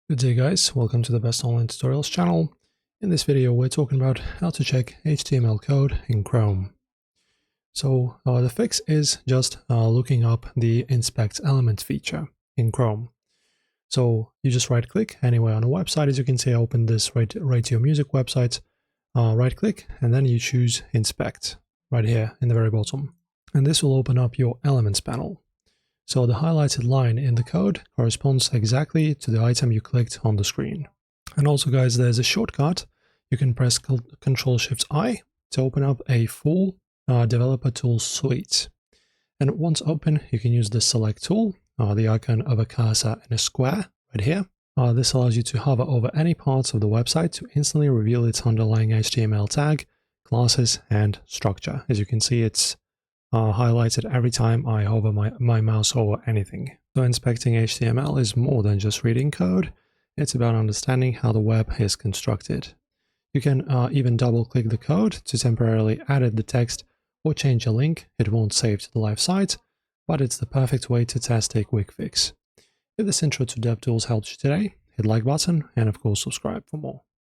Good day guys, welcome to the Best Online Tutorials channel. In this video we're talking about how to check HTML code in Chrome. So the fix is just looking up the inspect element feature in Chrome. So you just right click anywhere on a website. As you can see, I opened this right to your music website, right click, and then you choose inspect right here in the very bottom. And this will open up your elements panel. So the highlighted line in the code corresponds exactly to the item you clicked on the screen. And also guys, there's a shortcut. You can press Ctrl+Shift+I to open up a full developer tools suite. And once open, you can use the select tool, the icon of a cursor in a square right here. This allows you to hover over any parts of the website to instantly reveal its underlying HTML tag, classes, and structure. As you can see, it's highlighted every time I hover my mouse over anything. So inspecting HTML is more than just reading code. It's about understanding how the web is constructed. You can even double click the code to temporarily edit the text or change a link. It won't save to the live site, but it's the perfect way to test a quick fix. If this intro to DevTools helped you today, hit the like button and of course subscribe for more.